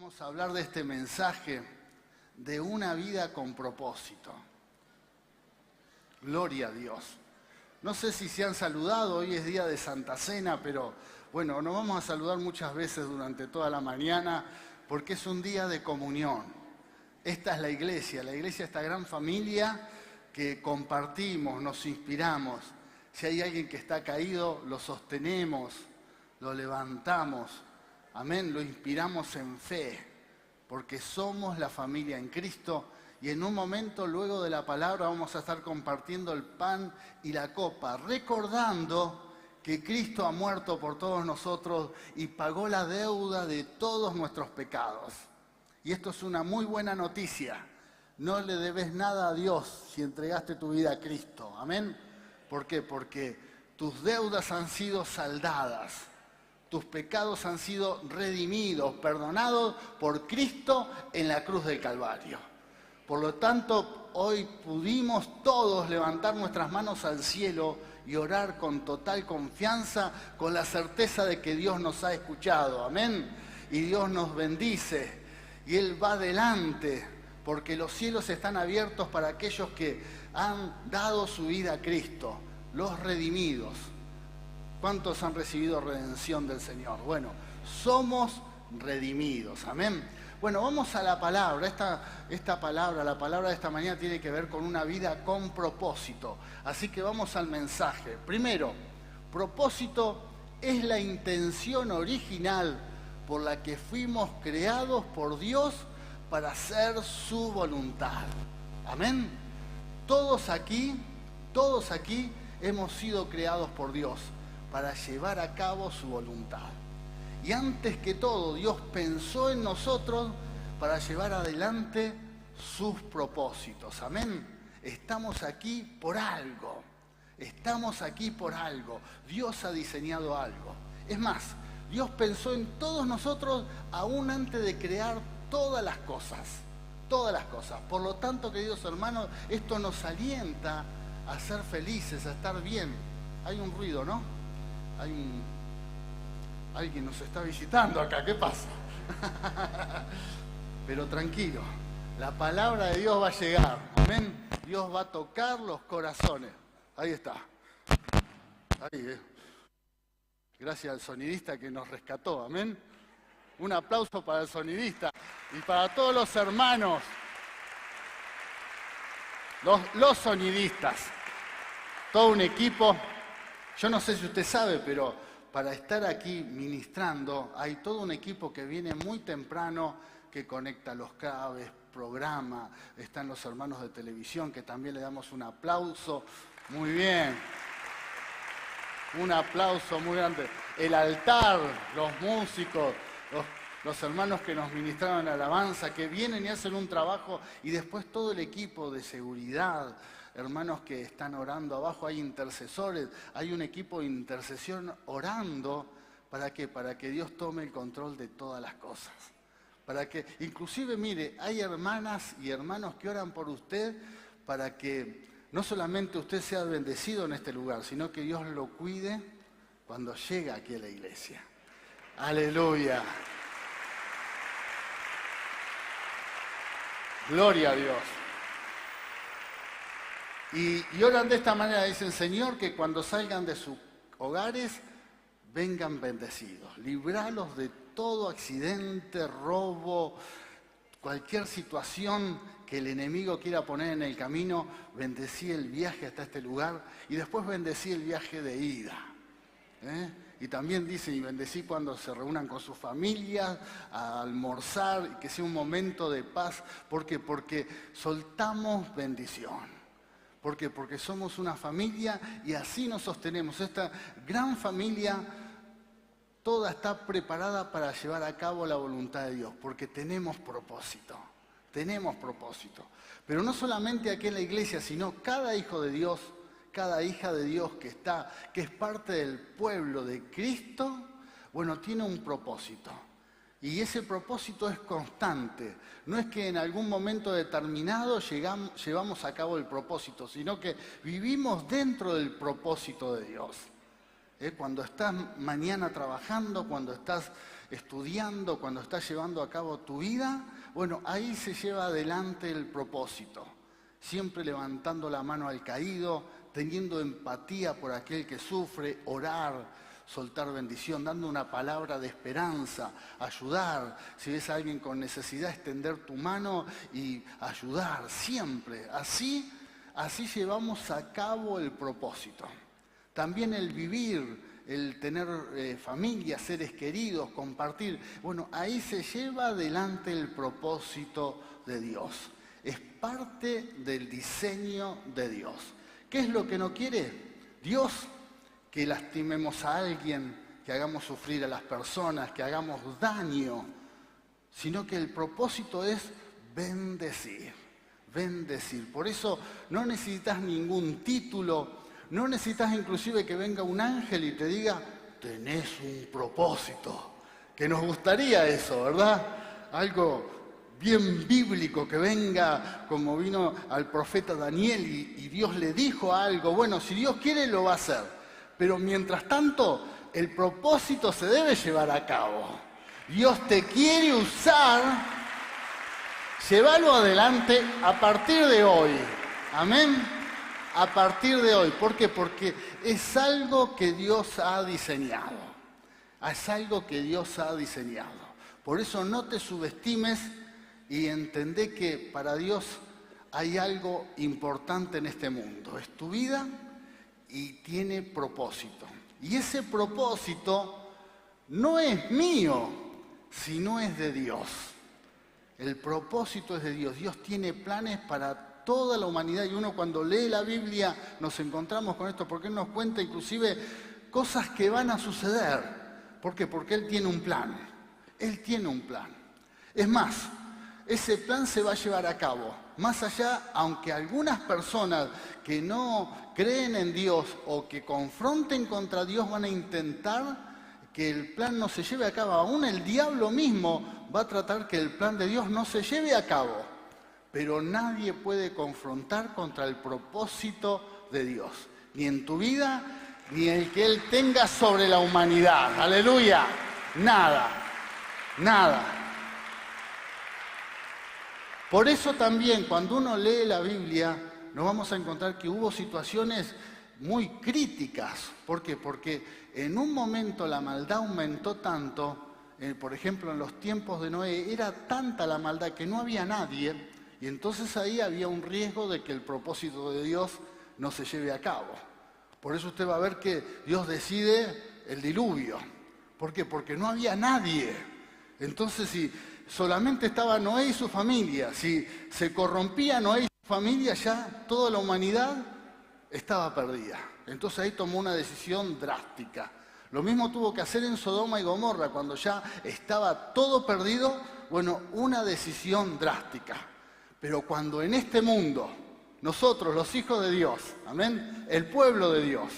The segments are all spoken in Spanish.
Vamos a hablar de este mensaje de una vida con propósito. Gloria a Dios. No sé si se han saludado, hoy es día de Santa Cena, pero bueno, nos vamos a saludar muchas veces durante toda la mañana porque es un día de comunión. Esta es la iglesia, esta gran familia que compartimos, nos inspiramos. Si hay alguien que está caído, lo sostenemos, lo levantamos. Amén, lo inspiramos en fe, porque somos la familia en Cristo y en un momento luego de la palabra vamos a estar compartiendo el pan y la copa, recordando que Cristo ha muerto por todos nosotros y pagó la deuda de todos nuestros pecados. Y esto es una muy buena noticia. No le debes nada a Dios si entregaste tu vida a Cristo. Amén. ¿Por qué? Porque tus deudas han sido saldadas. Tus pecados han sido redimidos, perdonados por Cristo en la cruz del Calvario. Por lo tanto, hoy pudimos todos levantar nuestras manos al cielo y orar con total confianza, con la certeza de que Dios nos ha escuchado. Amén. Y Dios nos bendice. Y Él va adelante, porque los cielos están abiertos para aquellos que han dado su vida a Cristo, los redimidos. ¿Cuántos han recibido redención del Señor? Bueno, somos redimidos. Amén. Bueno, vamos a la palabra. Esta palabra, la palabra de esta mañana tiene que ver con una vida con propósito. Así que vamos al mensaje. Primero, propósito es la intención original por la que fuimos creados por Dios para hacer su voluntad. Amén. Todos aquí hemos sido creados por Dios para llevar a cabo su voluntad. Y antes que todo, Dios pensó en nosotros para llevar adelante sus propósitos. Amén. Estamos aquí por algo. Dios ha diseñado algo. Es más, Dios pensó en todos nosotros aún antes de crear todas las cosas. Por lo tanto, queridos hermanos, esto nos alienta a ser felices, a estar bien. Hay un ruido, ¿no? Alguien nos está visitando acá, ¿qué pasa? Pero tranquilo, la palabra de Dios va a llegar, amén. Dios va a tocar los corazones. Ahí está. Ahí, Gracias al sonidista que nos rescató, amén. Un aplauso para el sonidista y para todos los hermanos, los sonidistas, todo un equipo. Yo no sé si usted sabe, pero para estar aquí ministrando hay todo un equipo que viene muy temprano, que conecta los cables, programa. Están los hermanos de televisión, que también le damos un aplauso. Muy bien. Un aplauso muy grande. El altar, los músicos, los hermanos que nos ministraron la alabanza, que vienen y hacen un trabajo, y después todo el equipo de seguridad, hermanos que están orando abajo, hay intercesores, hay un equipo de intercesión orando, ¿para qué? Para que Dios tome el control de todas las cosas. Para que, inclusive, mire, hay hermanas y hermanos que oran por usted para que no solamente usted sea bendecido en este lugar, sino que Dios lo cuide cuando llega aquí a la iglesia. ¡Aleluya! Gloria a Dios. Y oran de esta manera, dicen: Señor, que cuando salgan de sus hogares vengan bendecidos. Libralos de todo accidente, robo, cualquier situación que el enemigo quiera poner en el camino. Bendecí el viaje hasta este lugar y después bendecí el viaje de ida. Y también dicen: y bendecí cuando se reúnan con sus familias a almorzar, y que sea un momento de paz. ¿Por qué? Porque soltamos bendición. ¿Por qué? Porque somos una familia y así nos sostenemos. Esta gran familia toda está preparada para llevar a cabo la voluntad de Dios, porque tenemos propósito. Pero no solamente aquí en la iglesia, sino cada hijo de Dios, cada hija de Dios que es parte del pueblo de Cristo, bueno, tiene un propósito. Y ese propósito es constante. No es que en algún momento determinado llevamos a cabo el propósito, sino que vivimos dentro del propósito de Dios. Cuando estás mañana trabajando, cuando estás estudiando, cuando estás llevando a cabo tu vida, bueno, ahí se lleva adelante el propósito. Siempre levantando la mano al caído, teniendo empatía por aquel que sufre, orar, soltar bendición, dando una palabra de esperanza, ayudar. Si ves a alguien con necesidad, extender tu mano y ayudar, siempre. Así llevamos a cabo el propósito. También el vivir, el tener familia, seres queridos, compartir. Bueno, ahí se lleva adelante el propósito de Dios. Es parte del diseño de Dios. ¿Qué es lo que no quiere Dios? Que lastimemos a alguien, que hagamos sufrir a las personas, que hagamos daño, sino que el propósito es bendecir, bendecir. Por eso no necesitas ningún título, no necesitas inclusive que venga un ángel y te diga, tenés un propósito, que nos gustaría eso, ¿verdad? Algo bien bíblico, que venga como vino al profeta Daniel y Dios le dijo algo. Bueno, si Dios quiere lo va a hacer. Pero mientras tanto, el propósito se debe llevar a cabo. Dios te quiere usar, llévalo adelante a partir de hoy. Amén. A partir de hoy. ¿Por qué? Porque es algo que Dios ha diseñado. Es algo que Dios ha diseñado. Por eso no te subestimes y entendé que para Dios hay algo importante en este mundo. Es tu vida y tiene propósito. Y ese propósito no es mío, sino es de Dios. El propósito es de Dios. Dios tiene planes para toda la humanidad y uno cuando lee la Biblia nos encontramos con esto porque Él nos cuenta inclusive cosas que van a suceder. ¿Por qué? Porque Él tiene un plan. Él tiene un plan. Es más, ese plan se va a llevar a cabo. Más allá, aunque algunas personas que no creen en Dios o que confronten contra Dios van a intentar que el plan no se lleve a cabo. Aún el diablo mismo va a tratar que el plan de Dios no se lleve a cabo. Pero nadie puede confrontar contra el propósito de Dios. Ni en tu vida, ni el que Él tenga sobre la humanidad. ¡Aleluya! Nada. Nada. Por eso también, cuando uno lee la Biblia, nos vamos a encontrar que hubo situaciones muy críticas. ¿Por qué? Porque en un momento la maldad aumentó tanto, por ejemplo, en los tiempos de Noé, era tanta la maldad que no había nadie, y entonces ahí había un riesgo de que el propósito de Dios no se lleve a cabo. Por eso usted va a ver que Dios decide el diluvio. ¿Por qué? Porque no había nadie. Entonces, si solamente estaba Noé y su familia, si se corrompía Noé y su familia, ya toda la humanidad estaba perdida. Entonces ahí tomó una decisión drástica. Lo mismo tuvo que hacer en Sodoma y Gomorra, cuando ya estaba todo perdido, bueno, una decisión drástica. Pero cuando en este mundo, nosotros, los hijos de Dios, amén, el pueblo de Dios,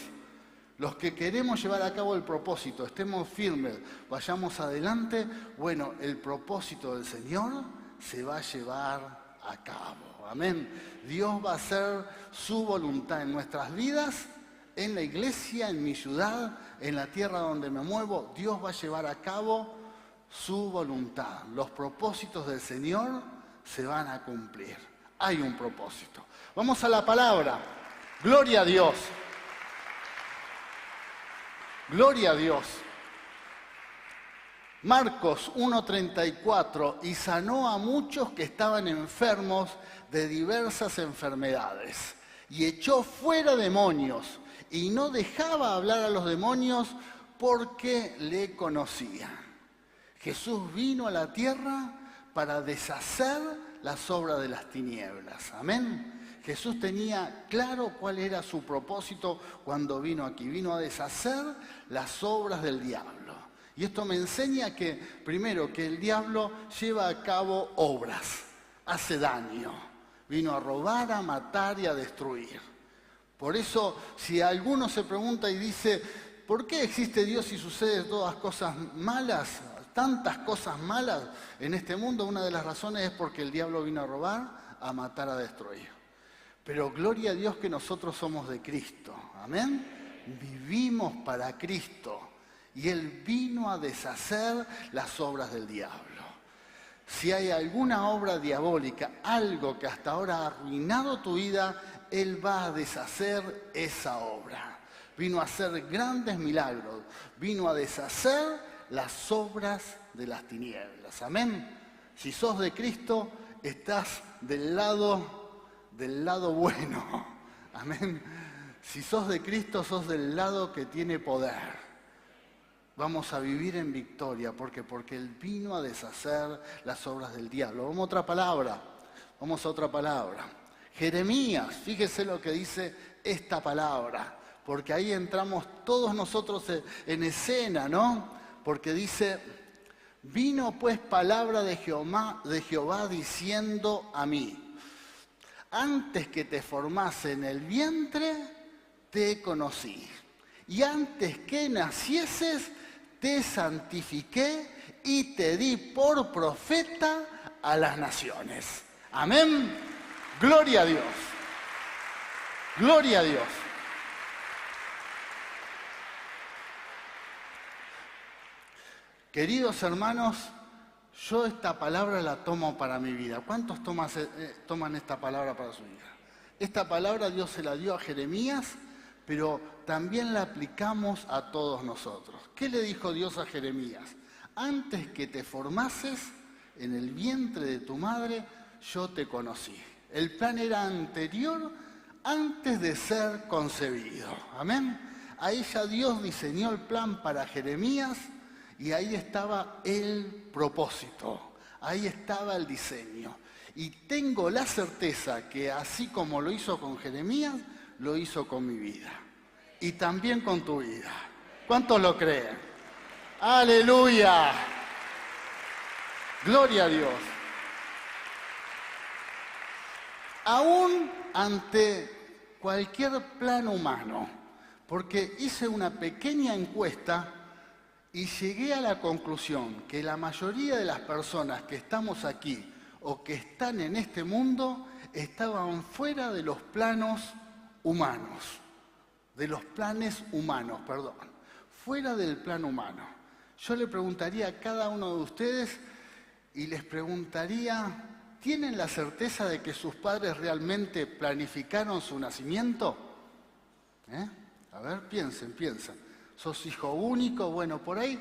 los que queremos llevar a cabo el propósito, estemos firmes, vayamos adelante, bueno, el propósito del Señor se va a llevar a cabo. Amén. Dios va a hacer su voluntad en nuestras vidas, en la iglesia, en mi ciudad, en la tierra donde me muevo. Dios va a llevar a cabo su voluntad. Los propósitos del Señor se van a cumplir. Hay un propósito. Vamos a la palabra. Gloria a Dios. Gloria a Dios. Marcos 1:34, y sanó a muchos que estaban enfermos de diversas enfermedades, y echó fuera demonios, y no dejaba hablar a los demonios porque le conocían. Jesús vino a la tierra para deshacer las obras de las tinieblas. Amén. Jesús tenía claro cuál era su propósito cuando vino aquí. Vino a deshacer las obras del diablo. Y esto me enseña que, primero, que el diablo lleva a cabo obras, hace daño. Vino a robar, a matar y a destruir. Por eso, si alguno se pregunta y dice, ¿por qué existe Dios y suceden todas cosas malas, tantas cosas malas en este mundo? Una de las razones es porque el diablo vino a robar, a matar, a destruir. Pero gloria a Dios que nosotros somos de Cristo. Amén. Vivimos para Cristo. y Él vino a deshacer las obras del diablo. Si hay alguna obra diabólica, algo que hasta ahora ha arruinado tu vida, Él va a deshacer esa obra. Vino a hacer grandes milagros, vino a deshacer las obras de las tinieblas. Amén. Si sos de Cristo, estás del lado bueno. Amén. Si sos de Cristo, sos del lado que tiene poder. Vamos a vivir en victoria. ¿Por qué? Porque Él vino a deshacer las obras del diablo. Vamos a otra palabra. Jeremías, fíjese lo que dice esta palabra, porque ahí entramos todos nosotros en escena, ¿no? Porque dice, vino pues palabra de Jehová diciendo a mí, antes que te formase en el vientre, te conocí. Y antes que nacieses, te santifiqué y te di por profeta a las naciones. Amén. Gloria a Dios. Gloria a Dios. Queridos hermanos, yo esta palabra la tomo para mi vida. ¿Cuántos toman esta palabra para su vida? Esta palabra Dios se la dio a Jeremías, pero también la aplicamos a todos nosotros. ¿Qué le dijo Dios a Jeremías? Antes que te formases en el vientre de tu madre, yo te conocí. El plan era anterior, antes de ser concebido. Amén. Ahí ya Dios diseñó el plan para Jeremías y ahí estaba el propósito, ahí estaba el diseño. Y tengo la certeza que así como lo hizo con Jeremías, lo hizo con mi vida. Y también con tu vida. ¿Cuántos lo creen? ¡Aleluya! ¡Gloria a Dios! Aún ante cualquier plan humano, porque hice una pequeña encuesta y llegué a la conclusión que la mayoría de las personas que estamos aquí o que están en este mundo estaban fuera de los planos humanos, fuera del plan humano. Yo le preguntaría a cada uno de ustedes y les preguntaría, ¿tienen la certeza de que sus padres realmente planificaron su nacimiento? A ver, piensen. ¿Sos hijo único? Bueno, por ahí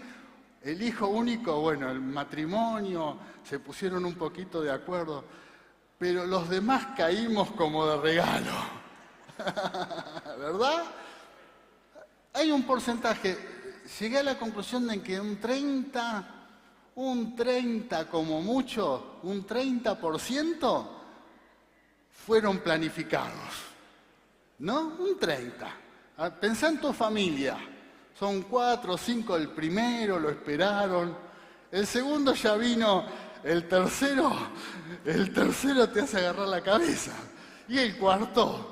el hijo único, bueno, el matrimonio, se pusieron un poquito de acuerdo, pero los demás caímos como de regalo. ¿Verdad? Hay un porcentaje, llegué a la conclusión de que un 30 como mucho, un 30% fueron planificados. ¿No? Un 30. Pensá en tu familia. Son 4 o 5 el primero, lo esperaron. El segundo ya vino, el tercero te hace agarrar la cabeza. Y el cuarto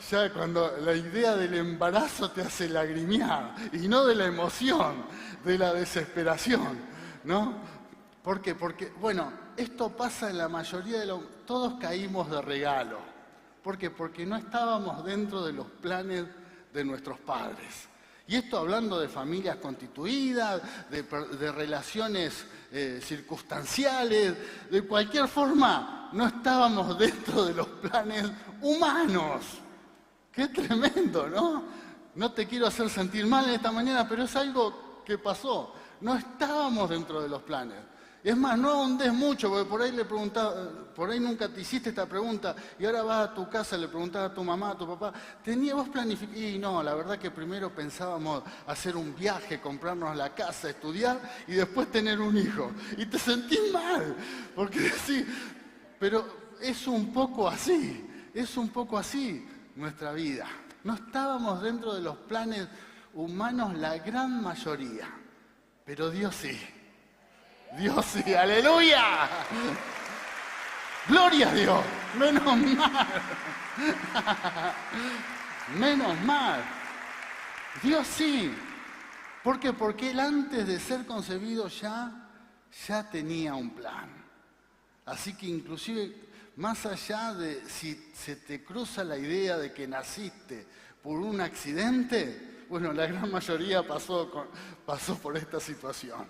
ya cuando la idea del embarazo te hace lagrimear. Y no de la emoción, de la desesperación, ¿no? ¿Por qué? Porque, bueno, esto pasa en la mayoría de los... Todos caímos de regalo. ¿Por qué? Porque no estábamos dentro de los planes de nuestros padres. Y esto hablando de familias constituidas, de relaciones circunstanciales, de cualquier forma, no estábamos dentro de los planes humanos. ¡Qué tremendo!, ¿no? No te quiero hacer sentir mal en esta mañana, pero es algo que pasó. No estábamos dentro de los planes. Es más, no ahondes mucho, porque por ahí le preguntaba, por ahí nunca te hiciste esta pregunta, y ahora vas a tu casa y le preguntás a tu mamá, a tu papá, ¿vos planificado? Y no, la verdad que primero pensábamos hacer un viaje, comprarnos la casa, estudiar, y después tener un hijo. Y te sentís mal, porque sí, pero es un poco así nuestra vida. No estábamos dentro de los planes humanos la gran mayoría, pero Dios sí. Dios sí, aleluya. Gloria a Dios. Menos mal. Menos mal. Dios sí. ¿Por qué? Porque Él antes de ser concebido ya tenía un plan. Así que inclusive, más allá de si se te cruza la idea de que naciste por un accidente, Bueno, la gran mayoría pasó por esta situación.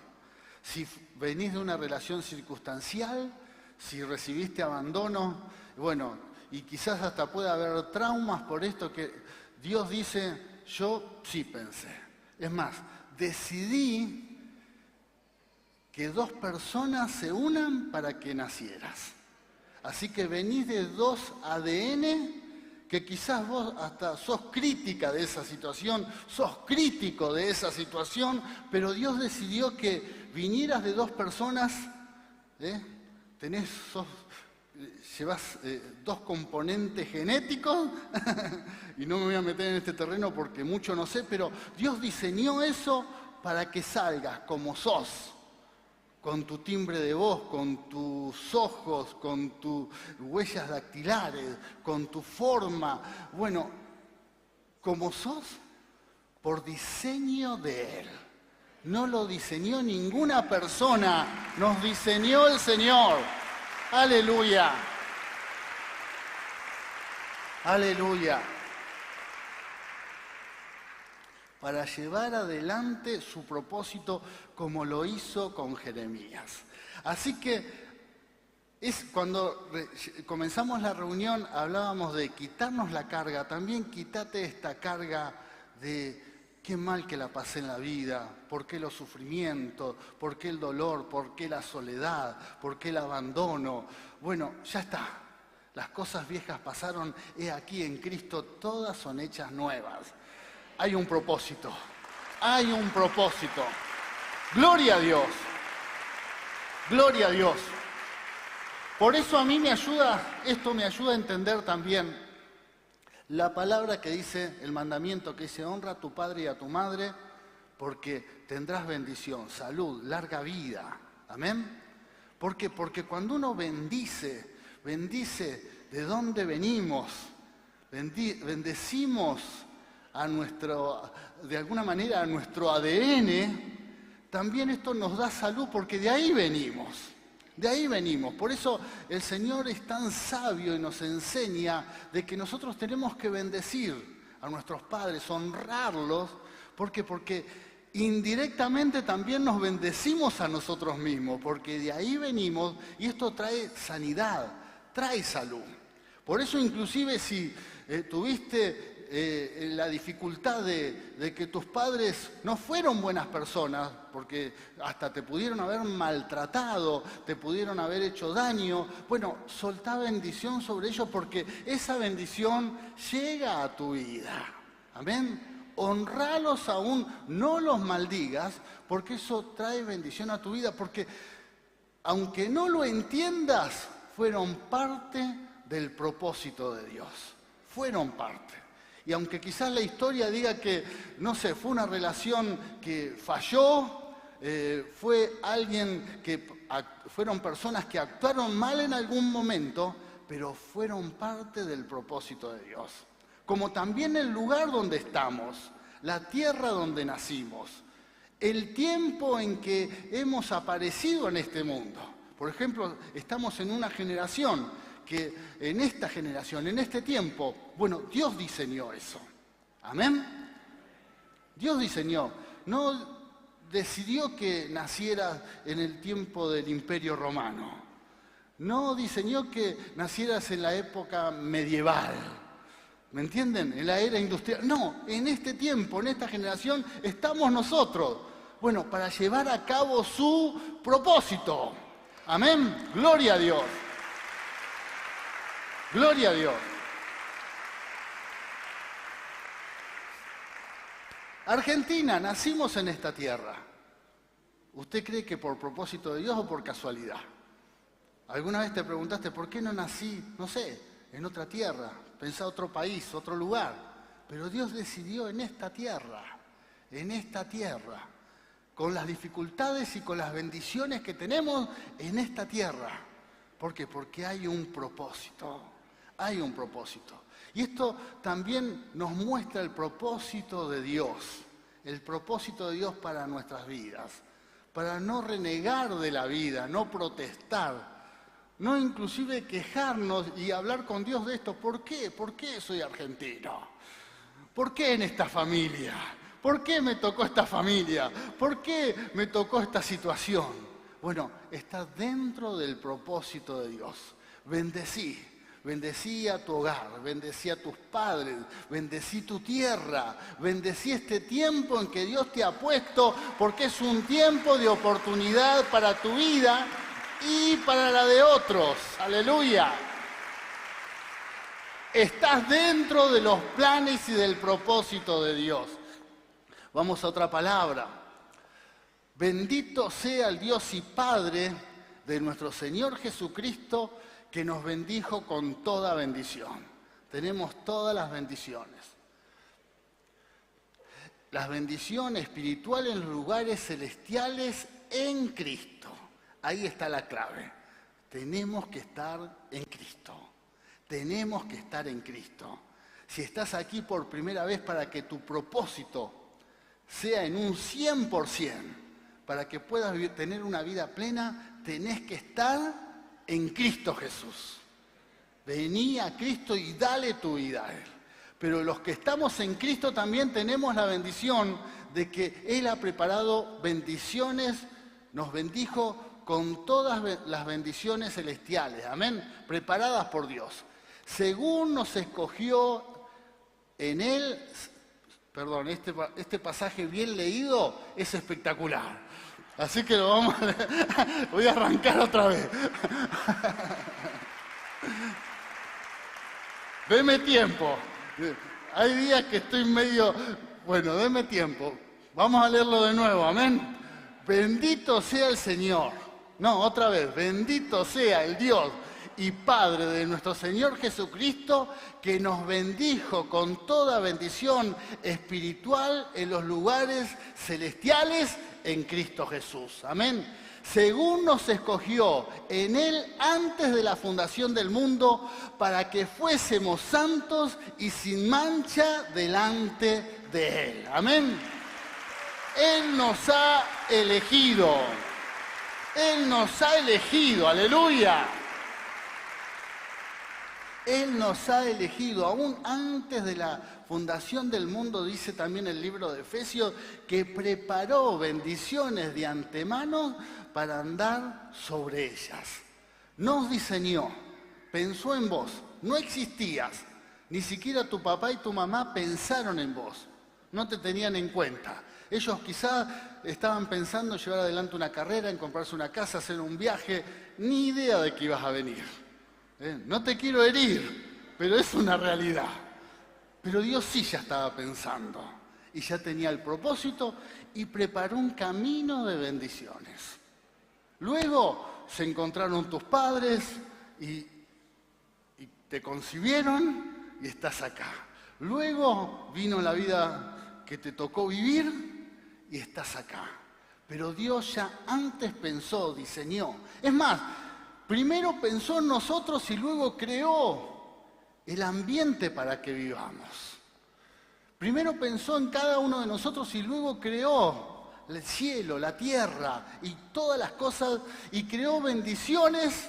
Si venís de una relación circunstancial, si recibiste abandono, bueno, y quizás hasta puede haber traumas por esto que Dios dice, yo sí pensé. Es más, decidí que dos personas se unan para que nacieras. Así que venís de dos ADN que quizás vos hasta sos crítica de esa situación, sos crítico de esa situación, pero Dios decidió que vinieras de dos personas, llevas dos componentes genéticos, y no me voy a meter en este terreno porque mucho no sé, pero Dios diseñó eso para que salgas como sos, con tu timbre de voz, con tus ojos, con tus huellas dactilares, con tu forma. Bueno, como sos, por diseño de Él. No lo diseñó ninguna persona, nos diseñó el Señor. ¡Aleluya! ¡Aleluya! Para llevar adelante su propósito como lo hizo con Jeremías. Así que cuando comenzamos la reunión hablábamos de quitarnos la carga, también quítate esta carga de qué mal que la pasé en la vida, por qué los sufrimientos, por qué el dolor, por qué la soledad, por qué el abandono. Bueno, ya está, las cosas viejas pasaron, he aquí en Cristo todas son hechas nuevas. Hay un propósito, hay un propósito. Gloria a Dios, gloria a Dios. Por eso a mí esto me ayuda a entender también la palabra que dice, el mandamiento que dice, honra a tu padre y a tu madre, porque tendrás bendición, salud, larga vida. Amén. ¿Por qué? Porque cuando uno bendice de dónde venimos, bendecimos de alguna manera a nuestro ADN, también esto nos da salud porque de ahí venimos. De ahí venimos. Por eso el Señor es tan sabio y nos enseña de que nosotros tenemos que bendecir a nuestros padres, honrarlos. ¿Por qué? Porque indirectamente también nos bendecimos a nosotros mismos, porque de ahí venimos y esto trae sanidad, trae salud. Por eso inclusive si tuviste la dificultad de que tus padres no fueron buenas personas, porque hasta te pudieron haber maltratado, te pudieron haber hecho daño, bueno, soltá bendición sobre ellos porque esa bendición llega a tu vida. Amén. Honralos aún, no los maldigas, porque eso trae bendición a tu vida, porque aunque no lo entiendas, fueron parte del propósito de Dios. Fueron parte. Y aunque quizás la historia diga que, no sé, fue una relación que falló, fueron personas que actuaron mal en algún momento, pero fueron parte del propósito de Dios. Como también el lugar donde estamos, la tierra donde nacimos, el tiempo en que hemos aparecido en este mundo. Por ejemplo, estamos en una generación que en esta generación, en este tiempo, bueno, Dios diseñó eso. ¿Amén? Dios diseñó. No decidió que nacieras en el tiempo del Imperio Romano. No diseñó que nacieras en la época medieval. ¿Me entienden? En la era industrial. No, en este tiempo, en esta generación, estamos nosotros. Bueno, para llevar a cabo su propósito. Amén. Gloria a Dios. Gloria a Dios. Argentina, nacimos en esta tierra. ¿Usted cree que por propósito de Dios o por casualidad? ¿Alguna vez te preguntaste por qué no nací, no sé, en otra tierra? Pensá otro país, otro lugar. Pero Dios decidió en esta tierra, con las dificultades y con las bendiciones que tenemos en esta tierra. ¿Por qué? Porque hay un propósito. Hay un propósito. Y esto también nos muestra el propósito de Dios. El propósito de Dios para nuestras vidas. Para no renegar de la vida, no protestar. No inclusive quejarnos y hablar con Dios de esto. ¿Por qué? ¿Por qué soy argentino? ¿Por qué en esta familia? ¿Por qué me tocó esta familia? ¿Por qué me tocó esta situación? Bueno, está dentro del propósito de Dios. Bendecí a tu hogar, bendecí a tus padres, bendecí tu tierra, bendecí este tiempo en que Dios te ha puesto, porque es un tiempo de oportunidad para tu vida y para la de otros. ¡Aleluya! Estás dentro de los planes y del propósito de Dios. Vamos a otra palabra. Bendito sea el Dios y Padre de nuestro Señor Jesucristo, que nos bendijo con toda bendición. Tenemos todas las bendiciones. Las bendiciones espirituales en los lugares celestiales en Cristo. Ahí está la clave. Tenemos que estar en Cristo. Tenemos que estar en Cristo. Si estás aquí por primera vez, para que tu propósito sea en un 100%, para que puedas tener una vida plena, tenés que estar en Cristo Jesús. Vení a Cristo y dale tu vida a Él. Pero los que estamos en Cristo también tenemos la bendición de que Él ha preparado bendiciones, nos bendijo con todas las bendiciones celestiales, amén, preparadas por Dios. Según nos escogió en Él, perdón, este pasaje bien leído es espectacular. Así que lo vamos a leer. Voy a arrancar otra vez. Deme tiempo. Hay días que estoy medio... Bueno, deme tiempo. Vamos a leerlo de nuevo, amén. Bendito sea el Señor. No, otra vez. Bendito sea el Dios y Padre de nuestro Señor Jesucristo, que nos bendijo con toda bendición espiritual en los lugares celestiales en Cristo Jesús. Amén. Según nos escogió en Él antes de la fundación del mundo, para que fuésemos santos y sin mancha delante de Él. Amén. Él nos ha elegido. Él nos ha elegido. Aleluya. Él nos ha elegido, aún antes de la fundación del mundo, dice también el libro de Efesios, que preparó bendiciones de antemano para andar sobre ellas. Nos diseñó, pensó en vos, no existías, ni siquiera tu papá y tu mamá pensaron en vos, no te tenían en cuenta. Ellos quizás estaban pensando en llevar adelante una carrera, en comprarse una casa, hacer un viaje, ni idea de que ibas a venir. No te quiero herir, pero es una realidad. Pero Dios sí ya estaba pensando y ya tenía el propósito y preparó un camino de bendiciones. Luego se encontraron tus padres y te concibieron y estás acá. Luego vino la vida que te tocó vivir y estás acá. Pero Dios ya antes pensó, diseñó. Es más, primero pensó en nosotros y luego creó el ambiente para que vivamos. Primero pensó en cada uno de nosotros y luego creó el cielo, la tierra y todas las cosas y creó bendiciones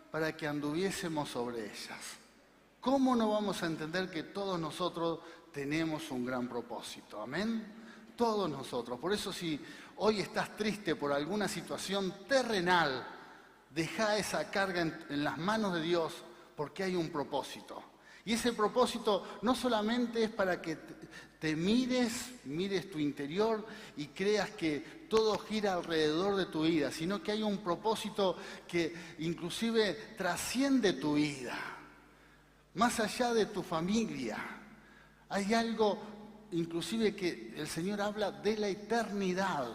para que anduviésemos sobre ellas. ¿Cómo no vamos a entender que todos nosotros tenemos un gran propósito? Amén. Todos nosotros. Por eso si hoy estás triste por alguna situación terrenal, deja esa carga en las manos de Dios, porque hay un propósito. Y ese propósito no solamente es para que te mires tu interior y creas que todo gira alrededor de tu vida, sino que hay un propósito que inclusive trasciende tu vida, más allá de tu familia. Hay algo inclusive que el Señor habla de la eternidad.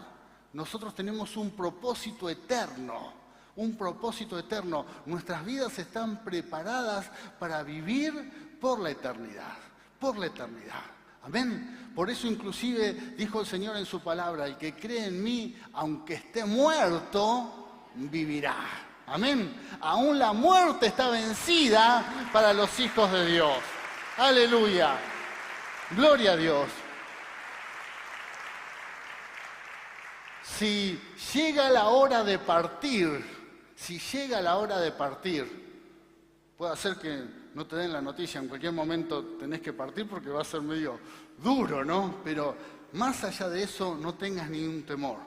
Nosotros tenemos un propósito eterno. Un propósito eterno. Nuestras vidas están preparadas para vivir por la eternidad. Por la eternidad. Amén. Por eso inclusive dijo el Señor en su palabra, el que cree en mí, aunque esté muerto, vivirá. Amén. Aún la muerte está vencida para los hijos de Dios. Aleluya. Gloria a Dios. Si llega la hora de partir, puede ser que no te den la noticia, en cualquier momento tenés que partir porque va a ser medio duro, ¿no? Pero más allá de eso, no tengas ningún temor.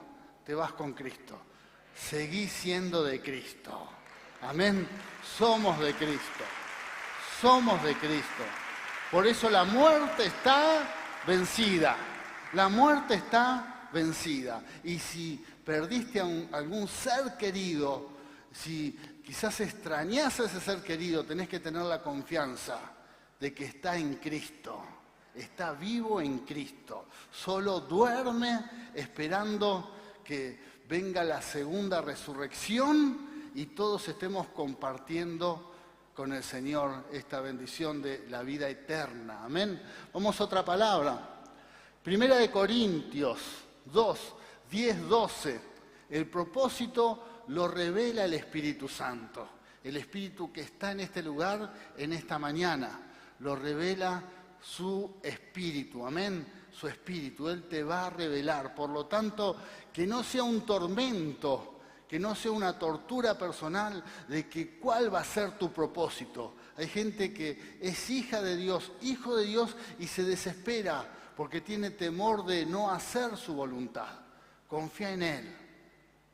Te vas con Cristo. Seguí siendo de Cristo. Amén. Somos de Cristo. Somos de Cristo. Por eso la muerte está vencida. La muerte está vencida. Y si perdiste a algún ser querido, si quizás extrañás a ese ser querido, tenés que tener la confianza de que está en Cristo. Está vivo en Cristo. Solo duerme esperando que venga la segunda resurrección y todos estemos compartiendo con el Señor esta bendición de la vida eterna. Amén. Vamos a otra palabra. Primera de Corintios 2, 10, 12. El propósito lo revela el Espíritu Santo. El Espíritu que está en este lugar, en esta mañana, lo revela su Espíritu. Amén. Su Espíritu. Él te va a revelar. Por lo tanto, que no sea un tormento, que no sea una tortura personal de que cuál va a ser tu propósito. Hay gente que es hija de Dios, hijo de Dios y se desespera porque tiene temor de no hacer su voluntad. Confía en Él.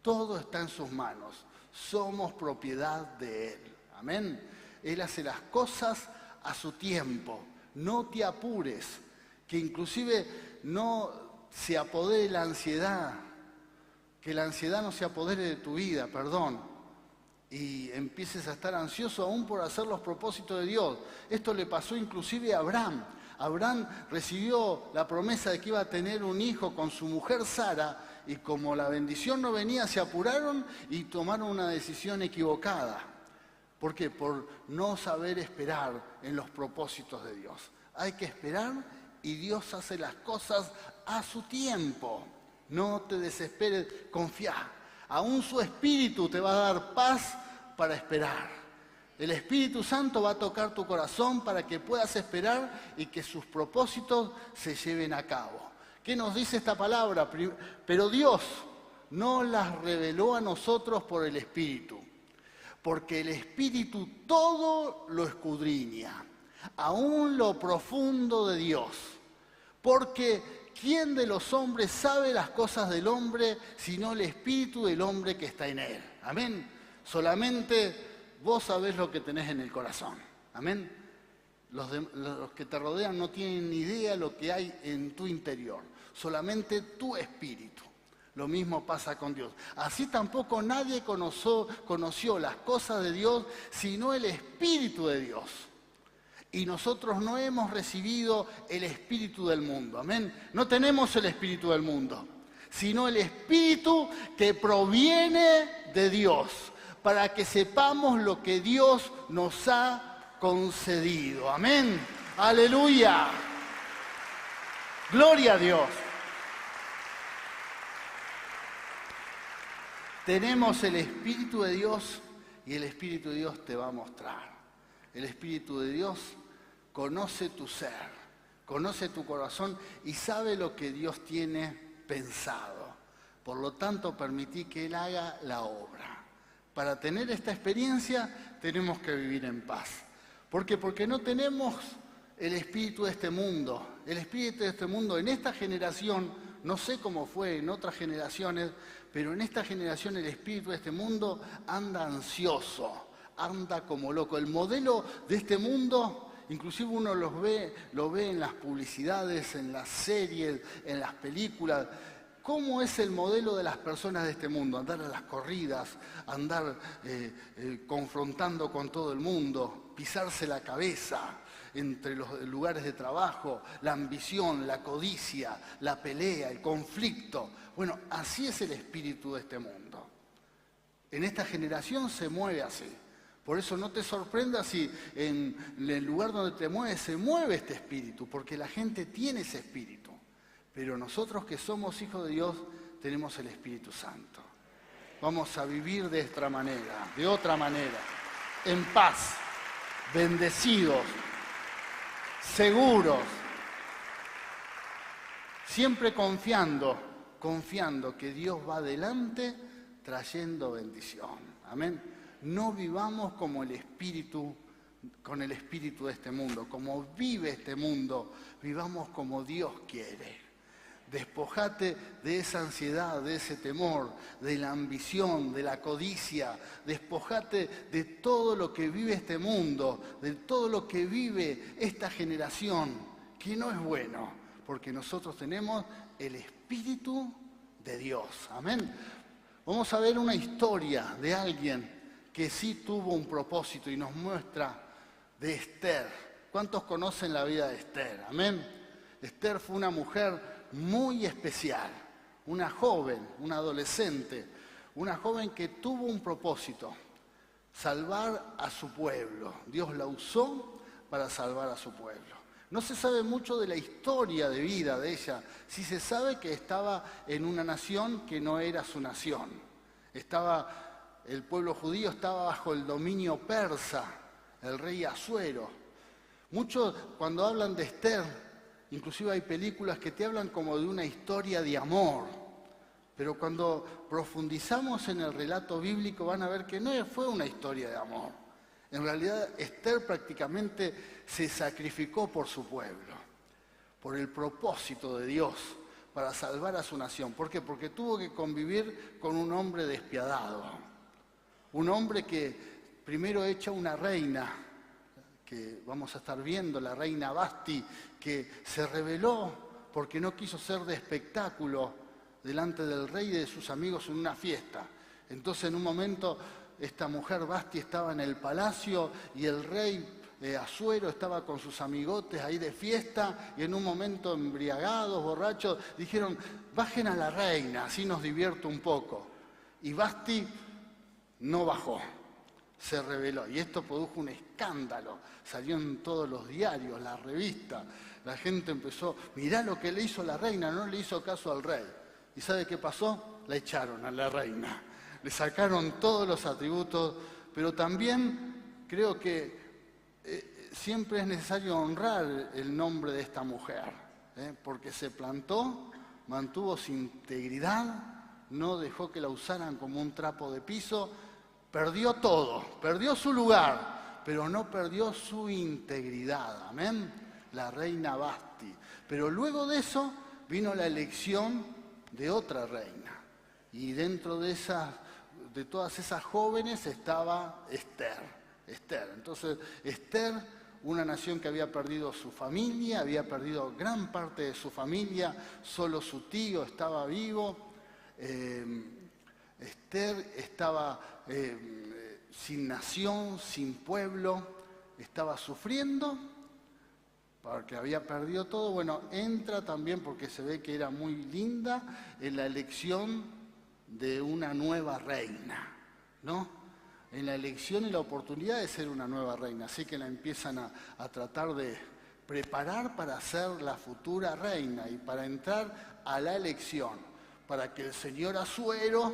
Todo está en sus manos. Somos propiedad de Él. Amén. Él hace las cosas a su tiempo. No te apures, que inclusive no se apodere la ansiedad. Que la ansiedad no se apodere de tu vida, y empieces a estar ansioso aún por hacer los propósitos de Dios. Esto le pasó inclusive a Abraham. Abraham recibió la promesa de que iba a tener un hijo con su mujer Sara, y como la bendición no venía, se apuraron y tomaron una decisión equivocada. ¿Por qué? Por no saber esperar en los propósitos de Dios. Hay que esperar y Dios hace las cosas a su tiempo. No te desesperes, confía. Aún su Espíritu te va a dar paz para esperar. El Espíritu Santo va a tocar tu corazón para que puedas esperar y que sus propósitos se lleven a cabo. ¿Qué nos dice esta palabra? Pero Dios no las reveló a nosotros por el Espíritu, porque el Espíritu todo lo escudriña, aún lo profundo de Dios. Porque ¿quién de los hombres sabe las cosas del hombre sino el espíritu del hombre que está en él? Amén. Solamente vos sabés lo que tenés en el corazón. Amén. Los que te rodean no tienen ni idea lo que hay en tu interior. Solamente tu espíritu. Lo mismo pasa con Dios. Así tampoco nadie conoció las cosas de Dios sino el Espíritu de Dios. Y nosotros no hemos recibido el espíritu del mundo. Amén. No tenemos el espíritu del mundo, sino el espíritu que proviene de Dios, para que sepamos lo que Dios nos ha concedido. Amén. Aleluya. Gloria a Dios. Tenemos el Espíritu de Dios y el Espíritu de Dios te va a mostrar. El Espíritu de Dios conoce tu ser, conoce tu corazón y sabe lo que Dios tiene pensado. Por lo tanto, permití que Él haga la obra. Para tener esta experiencia tenemos que vivir en paz. ¿Por qué? Porque no tenemos el espíritu de este mundo. El espíritu de este mundo en esta generación, no sé cómo fue en otras generaciones, pero en esta generación el espíritu de este mundo anda ansioso, anda como loco. El modelo de este mundo, inclusive uno lo ve en las publicidades, en las series, en las películas. ¿Cómo es el modelo de las personas de este mundo? Andar a las corridas, andar confrontando con todo el mundo, pisarse la cabeza entre los lugares de trabajo, la ambición, la codicia, la pelea, el conflicto. Bueno, así es el espíritu de este mundo. En esta generación se mueve así. Por eso no te sorprendas si en el lugar donde te mueves se mueve este espíritu, porque la gente tiene ese espíritu. Pero nosotros que somos hijos de Dios tenemos el Espíritu Santo. Vamos a vivir de esta manera, de otra manera, en paz, bendecidos, seguros, siempre confiando que Dios va adelante trayendo bendición. Amén. No vivamos como el espíritu, con el espíritu de este mundo, como vive este mundo, vivamos como Dios quiere. Despojate de esa ansiedad, de ese temor, de la ambición, de la codicia. Despojate de todo lo que vive este mundo, de todo lo que vive esta generación, que no es bueno, porque nosotros tenemos el Espíritu de Dios. Amén. Vamos a ver una historia de alguien que sí tuvo un propósito y nos muestra de Esther. ¿Cuántos conocen la vida de Esther? Amén. Esther fue una mujer muy especial, una joven, una adolescente, una joven que tuvo un propósito, salvar a su pueblo. Dios la usó para salvar a su pueblo. No se sabe mucho de la historia de vida de ella. Sí se sabe que estaba en una nación que no era su nación. El pueblo judío estaba bajo el dominio persa, el rey Asuero. Muchos cuando hablan de Esther, inclusive hay películas que te hablan como de una historia de amor. Pero cuando profundizamos en el relato bíblico van a ver que no fue una historia de amor. En realidad Esther prácticamente se sacrificó por su pueblo, por el propósito de Dios para salvar a su nación. ¿Por qué? Porque tuvo que convivir con un hombre despiadado. Un hombre que primero echa una reina, que vamos a estar viendo, la reina Vasti, que se rebeló porque no quiso ser de espectáculo delante del rey y de sus amigos en una fiesta. Entonces en un momento esta mujer Vasti estaba en el palacio y el rey Asuero estaba con sus amigotes ahí de fiesta y en un momento embriagados, borrachos, dijeron, bajen a la reina, así nos divierte un poco. Y Vasti no bajó, se rebeló y esto produjo un escándalo, salió en todos los diarios, las revistas, la gente empezó, mirá lo que le hizo la reina, no le hizo caso al rey. ¿Y sabe qué pasó? La echaron a la reina, le sacaron todos los atributos, pero también creo que siempre es necesario honrar el nombre de esta mujer, porque se plantó, mantuvo su integridad, no dejó que la usaran como un trapo de piso, perdió todo, perdió su lugar, pero no perdió su integridad, amén, la reina Vasti. Pero luego de eso vino la elección de otra reina, y dentro de todas esas jóvenes estaba Esther. Entonces, Esther, una nación que había perdido su familia, había perdido gran parte de su familia, solo su tío estaba vivo. Esther estaba sin nación, sin pueblo, estaba sufriendo porque había perdido todo. Bueno, entra también porque se ve que era muy linda en la elección de una nueva reina, ¿no? En la elección y la oportunidad de ser una nueva reina. Así que la empiezan a tratar de preparar para ser la futura reina y para entrar a la elección, para que el señor Asuero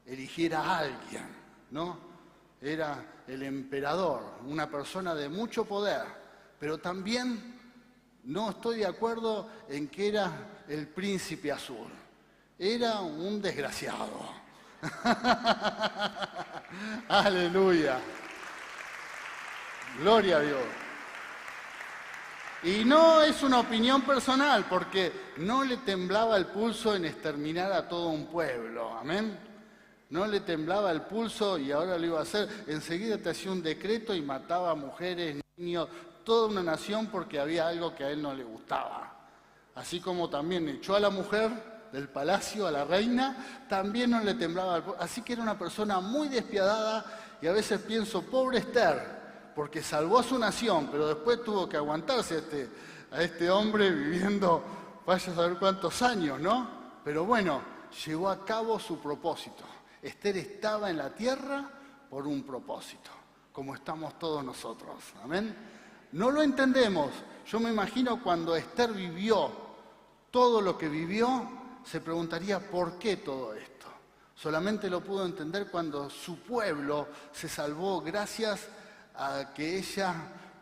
eligiera a alguien, ¿no? Era el emperador, una persona de mucho poder, pero también no estoy de acuerdo en que era el príncipe azul. Era un desgraciado. Aleluya. Gloria a Dios. Y no es una opinión personal, porque no le temblaba el pulso en exterminar a todo un pueblo. Amén. No le temblaba el pulso y ahora lo iba a hacer. Enseguida te hacía un decreto y mataba a mujeres, niños, toda una nación porque había algo que a él no le gustaba. Así como también echó a la mujer del palacio, a la reina, también no le temblaba el pulso. Así que era una persona muy despiadada y a veces pienso, pobre Esther, porque salvó a su nación, pero después tuvo que aguantarse a este hombre viviendo, vaya a saber cuántos años, ¿no? Pero bueno, llevó a cabo su propósito. Esther estaba en la tierra por un propósito, como estamos todos nosotros. Amén. No lo entendemos. Yo me imagino cuando Esther vivió todo lo que vivió, se preguntaría por qué todo esto. Solamente lo pudo entender cuando su pueblo se salvó gracias a que ella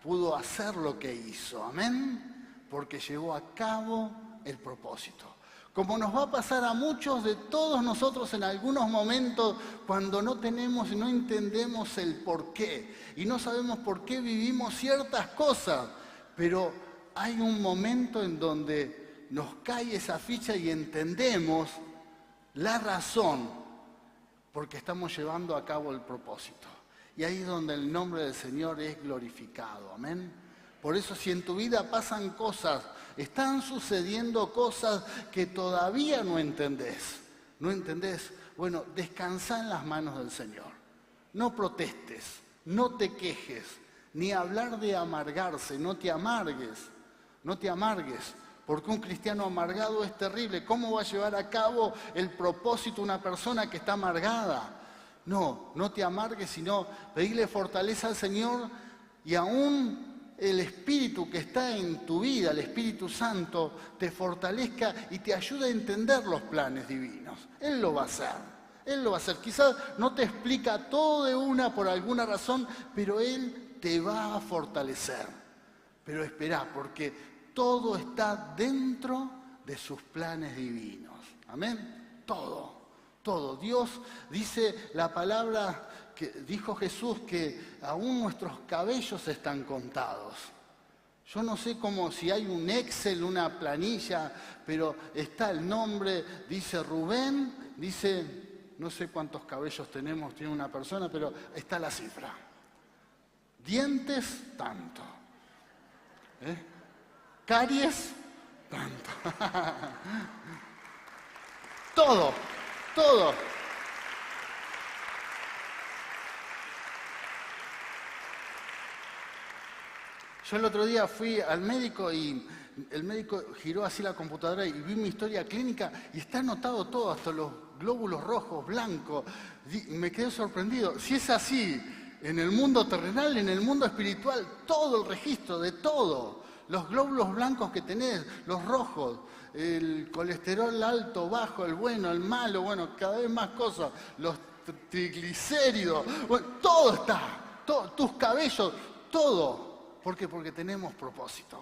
pudo hacer lo que hizo. Amén. Porque llevó a cabo el propósito. Como nos va a pasar a muchos de todos nosotros en algunos momentos cuando no tenemos y no entendemos el por qué y no sabemos por qué vivimos ciertas cosas, pero hay un momento en donde nos cae esa ficha y entendemos la razón porque estamos llevando a cabo el propósito. Y ahí es donde el nombre del Señor es glorificado. Amén. Por eso si en tu vida pasan cosas, están sucediendo cosas que todavía no entendés, bueno, descansa en las manos del Señor. No protestes, no te quejes, ni hablar de amargarse, no te amargues, porque un cristiano amargado es terrible. ¿Cómo va a llevar a cabo el propósito una persona que está amargada? No te amargues, sino pedirle fortaleza al Señor y aún el Espíritu que está en tu vida, el Espíritu Santo, te fortalezca y te ayude a entender los planes divinos. Él lo va a hacer. Quizás no te explica todo de una por alguna razón, pero Él te va a fortalecer. Pero espera, porque todo está dentro de sus planes divinos. Amén. Todo. Dios dice la palabra que dijo Jesús que aún nuestros cabellos están contados. Yo no sé cómo, si hay un Excel, una planilla, pero está el nombre, dice Rubén, dice, no sé cuántos cabellos tiene una persona, pero está la cifra. Dientes, tanto. Caries, tanto. Todo. Yo el otro día fui al médico y el médico giró así la computadora y vi mi historia clínica y está anotado todo, hasta los glóbulos rojos, blancos. Y me quedé sorprendido. Si es así, en el mundo terrenal, en el mundo espiritual, todo el registro de todo. Los glóbulos blancos que tenés, los rojos, el colesterol alto, bajo, el bueno, el malo, bueno, cada vez más cosas, los triglicéridos, bueno, todo está, tus cabellos, todo. ¿Por qué? Porque tenemos propósito.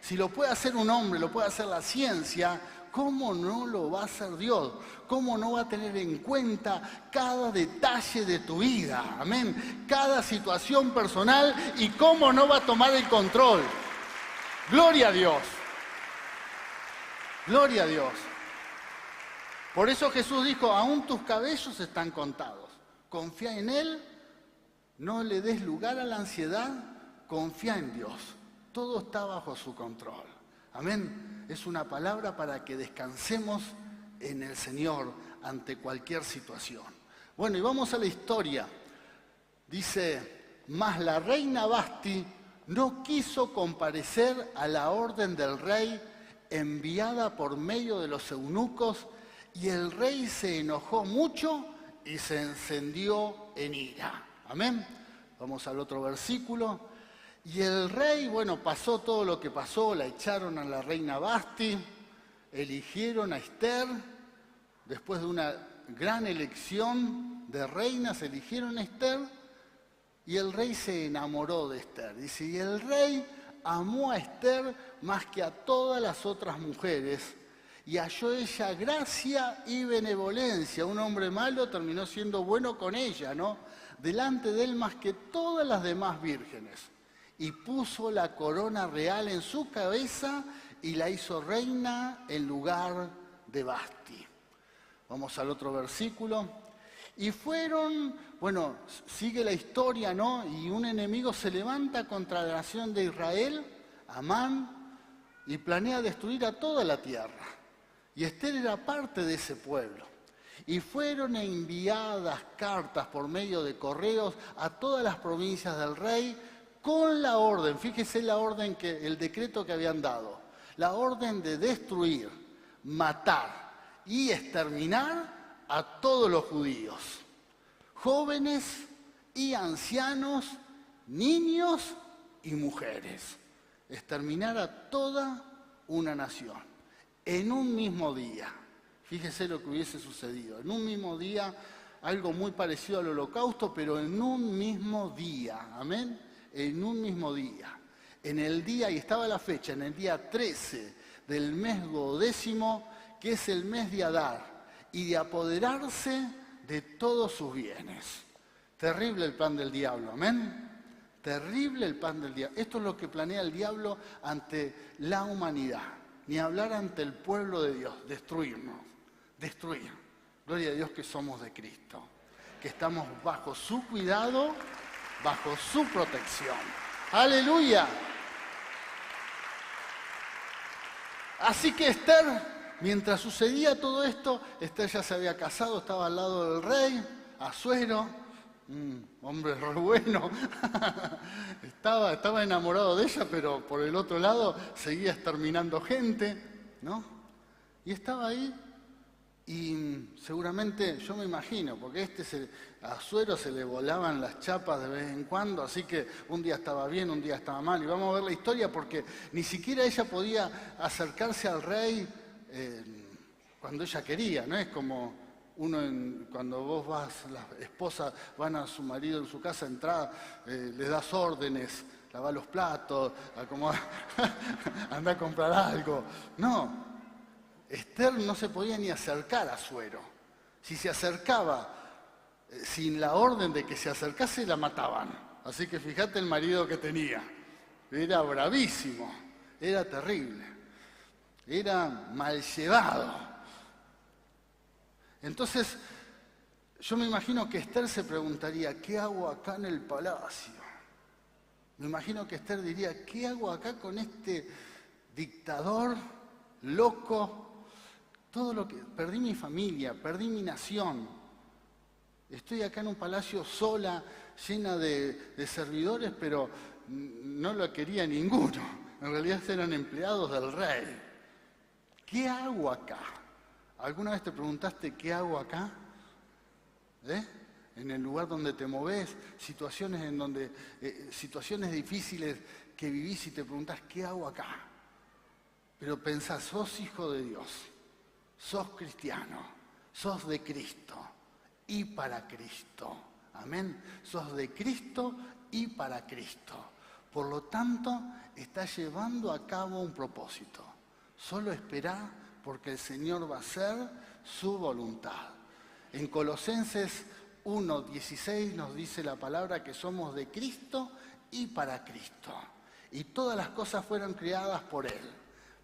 Si lo puede hacer un hombre, lo puede hacer la ciencia, ¿cómo no lo va a hacer Dios? ¿Cómo no va a tener en cuenta cada detalle de tu vida? Amén. Cada situación personal y cómo no va a tomar el control. Gloria a Dios. Gloria a Dios. Por eso Jesús dijo, aún tus cabellos están contados. Confía en Él, no le des lugar a la ansiedad, confía en Dios. Todo está bajo su control. Amén. Es una palabra para que descansemos en el Señor ante cualquier situación. Bueno, y vamos a la historia. Dice, mas la reina Vasti no quiso comparecer a la orden del rey enviada por medio de los eunucos, y el rey se enojó mucho y se encendió en ira. Amén. Vamos al otro versículo. Y el rey, bueno, pasó todo lo que pasó, la echaron a la reina Vasti, eligieron a Esther, después de una gran elección de reinas, eligieron a Esther, y el rey se enamoró de Esther. Dice, y el rey amó a Esther más que a todas las otras mujeres, y halló ella gracia y benevolencia. Un hombre malo terminó siendo bueno con ella, ¿no? Delante de él más que todas las demás vírgenes. Y puso la corona real en su cabeza y la hizo reina en lugar de Vasti. Vamos al otro versículo. Y fueron, bueno, sigue la historia, ¿no? Y un enemigo se levanta contra la nación de Israel, Amán, y planea destruir a toda la tierra. Y Esther era parte de ese pueblo. Y fueron enviadas cartas por medio de correos a todas las provincias del rey con la orden, fíjese la orden, el decreto que habían dado, la orden de destruir, matar y exterminar a todos los judíos, jóvenes y ancianos, niños y mujeres. Exterminar a toda una nación en un mismo día. Fíjese lo que hubiese sucedido. En un mismo día, algo muy parecido al holocausto, pero en un mismo día. Amén. En un mismo día. En el día, y estaba la fecha, en el día 13 del mes 12º, que es el mes de Adar, y de apoderarse de todos sus bienes. Terrible el plan del diablo. Amén. Terrible el plan del diablo. Esto es lo que planea el diablo ante la humanidad. ni hablar ante el pueblo de Dios, destruirnos, destruir. Gloria a Dios que somos de Cristo, que estamos bajo su cuidado, bajo su protección. ¡Aleluya! Así que Esther, mientras sucedía todo esto, Esther ya se había casado, estaba al lado del rey, Asuero, hombre re bueno, estaba enamorado de ella, pero por el otro lado seguía exterminando gente, ¿no? Y estaba ahí, y seguramente, yo me imagino, porque a Asuero se le volaban las chapas de vez en cuando, así que un día estaba bien, un día estaba mal. Y vamos a ver la historia porque ni siquiera ella podía acercarse al rey cuando ella quería, ¿no? Es como cuando vos las esposas van a su marido en su casa, le das órdenes, lavar los platos, anda a comprar algo. No, Esther no se podía ni acercar a Asuero. Si se acercaba sin la orden de que se acercase, la mataban. Así que fíjate el marido que tenía. Era bravísimo, era terrible, era mal llevado. Entonces, yo me imagino que Esther se preguntaría, ¿qué hago acá en el palacio? Me imagino que Esther diría, ¿qué hago acá con este dictador loco? Perdí mi familia, perdí mi nación. Estoy acá en un palacio sola, llena de servidores, pero no lo quería ninguno. En realidad eran empleados del rey. ¿Qué hago acá? ¿Alguna vez te preguntaste qué hago acá? En el lugar donde te movés, situaciones difíciles que vivís y te preguntás, ¿qué hago acá? Pero pensás, sos hijo de Dios. Sos cristiano, sos de Cristo y para Cristo. Amén. Sos de Cristo y para Cristo. Por lo tanto, estás llevando a cabo un propósito. Solo esperá porque el Señor va a hacer su voluntad. En Colosenses 1:16 nos dice la palabra que somos de Cristo y para Cristo. Y todas las cosas fueron creadas por Él.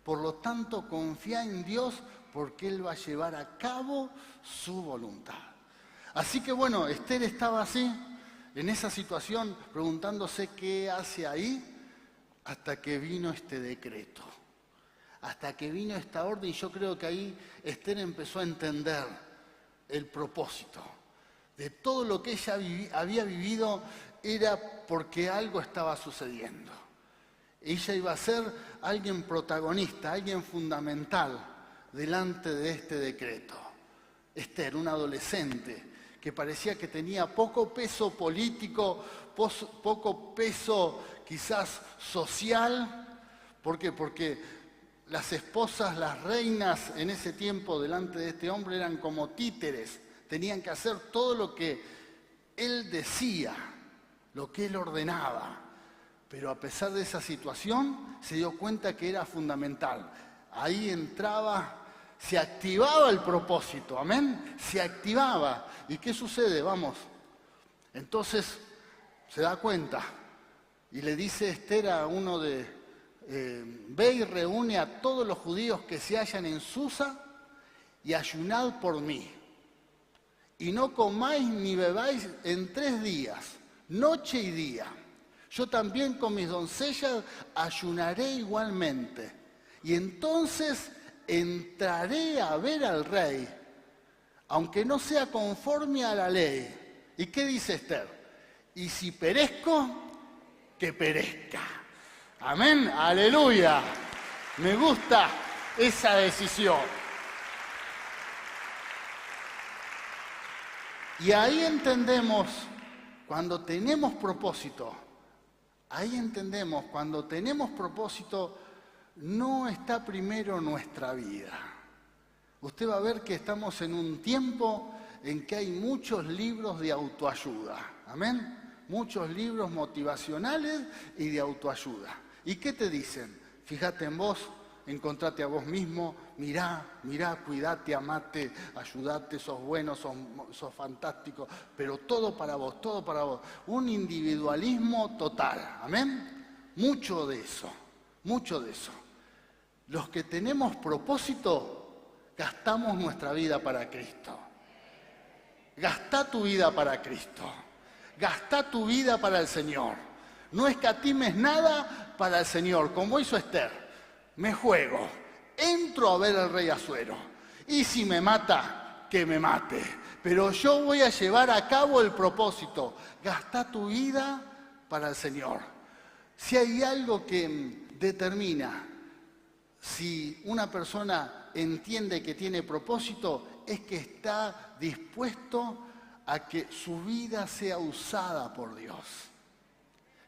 Por lo tanto, confía en Dios porque Él va a llevar a cabo su voluntad. Así que bueno, Esther estaba así, en esa situación, preguntándose qué hace ahí, hasta que vino este decreto, hasta que vino esta orden, y yo creo que ahí Esther empezó a entender el propósito. De todo lo que ella había vivido era porque algo estaba sucediendo. Ella iba a ser alguien protagonista, alguien fundamental delante de este decreto. Esther, una adolescente que parecía que tenía poco peso político, poco peso quizás social. ¿Por qué? Porque las esposas, las reinas en ese tiempo delante de este hombre eran como títeres. Tenían que hacer todo lo que él decía, lo que él ordenaba. Pero a pesar de esa situación, se dio cuenta que era fundamental. Ahí entraba, se activaba el propósito, amén, se activaba. ¿Y qué sucede? Vamos. Entonces se da cuenta y le dice Esther a uno ve y reúne a todos los judíos que se hallan en Susa y ayunad por mí. Y no comáis ni bebáis en 3 días, noche y día. Yo también con mis doncellas ayunaré igualmente. Y entonces entraré a ver al rey, aunque no sea conforme a la ley. ¿Y qué dice Esther? Y si perezco, que perezca. Amén, aleluya. Me gusta esa decisión. Y ahí entendemos, cuando tenemos propósito, no está primero nuestra vida. Usted va a ver que estamos en un tiempo en que hay muchos libros de autoayuda. Amén. Muchos libros motivacionales y de autoayuda. ¿Y qué te dicen? Fíjate en vos, encontrate a vos mismo, mirá, cuidate, amate, ayudate, sos bueno, sos fantástico, pero todo para vos, todo para vos. Un individualismo total, amén. Mucho de eso, mucho de eso. Los que tenemos propósito, gastamos nuestra vida para Cristo. Gastá tu vida para Cristo. Gastá tu vida para el Señor. No escatimes nada para el Señor, como hizo Esther. Me juego, entro a ver al rey Asuero. Y si me mata, que me mate. Pero yo voy a llevar a cabo el propósito. Gastá tu vida para el Señor. Si hay algo que determina si una persona entiende que tiene propósito, es que está dispuesto a que su vida sea usada por Dios.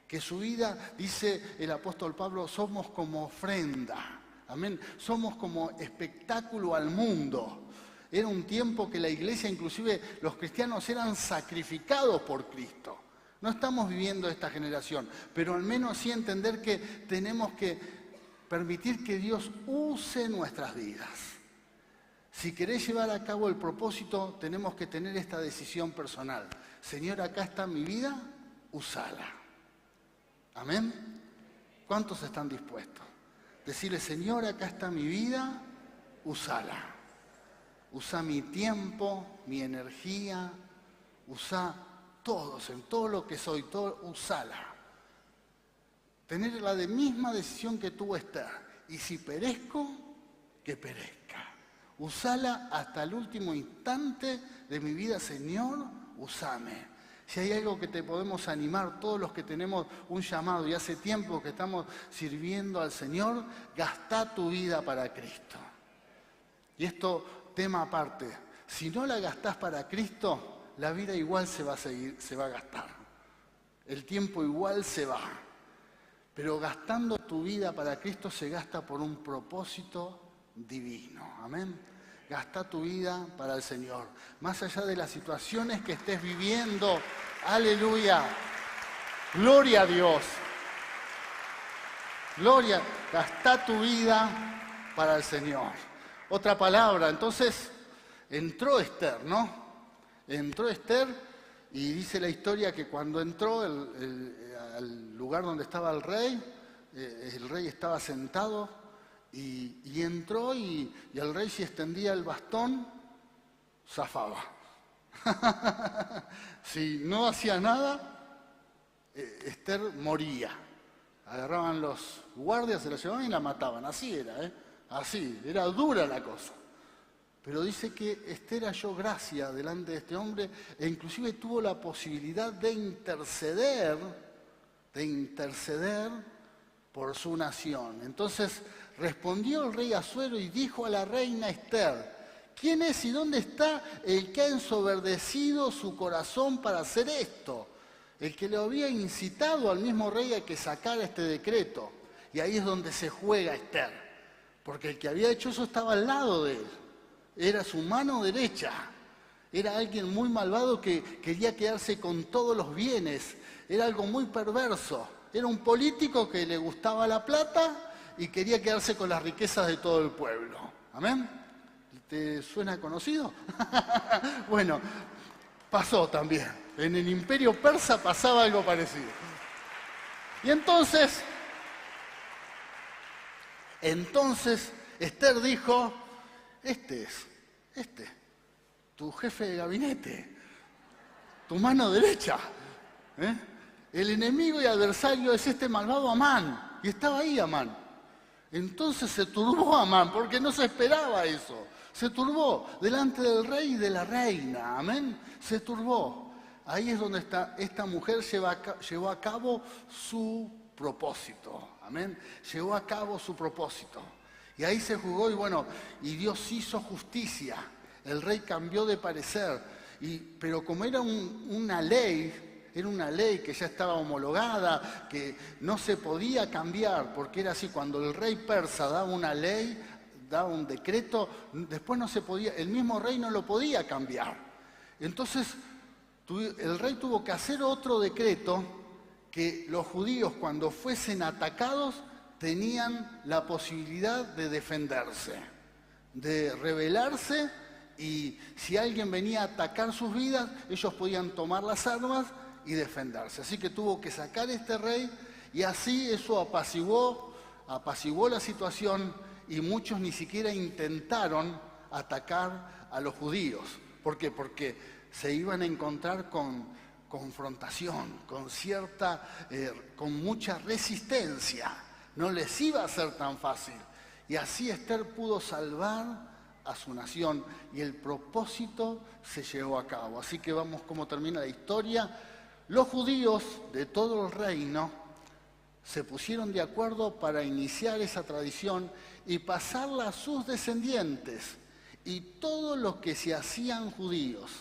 Que su vida, dice el apóstol Pablo, somos como ofrenda. Amén. Somos como espectáculo al mundo. Era un tiempo que la iglesia, inclusive los cristianos, eran sacrificados por Cristo. No estamos viviendo esta generación, pero al menos sí entender que tenemos que permitir que Dios use nuestras vidas. Si querés llevar a cabo el propósito, tenemos que tener esta decisión personal. Señor, acá está mi vida, úsala. ¿Amén? ¿Cuántos están dispuestos? Decirle, Señor, acá está mi vida, úsala. Usa mi tiempo, mi energía, usa en todo lo que soy, úsala. Tener la misma decisión que tuvo Esther. Y si perezco, que perezca. Usala hasta el último instante de mi vida, Señor, usame. Si hay algo que te podemos animar, todos los que tenemos un llamado y hace tiempo que estamos sirviendo al Señor, gastá tu vida para Cristo. Y esto, tema aparte, si no la gastás para Cristo, la vida igual se va a gastar. El tiempo igual se va. Pero gastando tu vida para Cristo se gasta por un propósito divino. Amén. Gasta tu vida para el Señor. Más allá de las situaciones que estés viviendo. Aleluya. Gloria a Dios. Gloria. Gasta tu vida para el Señor. Otra palabra. Entonces, entró Esther, ¿no? Entró Esther y dice la historia que cuando entró al lugar donde estaba el rey estaba sentado y entró y el rey, si extendía el bastón, zafaba. Si no hacía nada, Esther moría. Agarraban los guardias, se la llevaban y la mataban. Así era, así, era dura la cosa. Pero dice que Esther halló gracia delante de este hombre e inclusive tuvo la posibilidad de interceder por su nación. Entonces respondió el rey Asuero y dijo a la reina Esther, ¿quién es y dónde está el que ha ensoverdecido su corazón para hacer esto? El que le había incitado al mismo rey a que sacara este decreto. Y ahí es donde se juega Esther, porque el que había hecho eso estaba al lado de él. Era su mano derecha. Era alguien muy malvado que quería quedarse con todos los bienes. Era algo muy perverso. Era un político que le gustaba la plata y quería quedarse con las riquezas de todo el pueblo. ¿Amén? ¿Te suena conocido? Bueno, pasó también. En el imperio persa pasaba algo parecido. Y entonces Esther dijo, este, tu jefe de gabinete, tu mano derecha. El enemigo y adversario es este malvado Amán. Y estaba ahí Amán. Entonces se turbó Amán, porque no se esperaba eso. Se turbó delante del rey y de la reina. Amén. Se turbó. Ahí es donde esta mujer llevó a cabo su propósito. Amén. Llevó a cabo su propósito. Y ahí se jugó y Dios hizo justicia. El rey cambió de parecer. Pero como era una ley que ya estaba homologada, que no se podía cambiar, porque era así, cuando el rey persa daba una ley, daba un decreto, después no se podía, el mismo rey no lo podía cambiar. Entonces, el rey tuvo que hacer otro decreto que los judíos, cuando fuesen atacados, tenían la posibilidad de defenderse, de rebelarse, y si alguien venía a atacar sus vidas, ellos podían tomar las armas y defenderse. Así que tuvo que sacar este rey, y así eso apaciguó la situación, y muchos ni siquiera intentaron atacar a los judíos. ¿Por qué? Porque se iban a encontrar con confrontación, con mucha resistencia. No les iba a ser tan fácil. Y así Esther pudo salvar a su nación y el propósito se llevó a cabo. Así que vamos cómo termina la historia. Los judíos de todo el reino se pusieron de acuerdo para iniciar esa tradición y pasarla a sus descendientes. Y todos los que se hacían judíos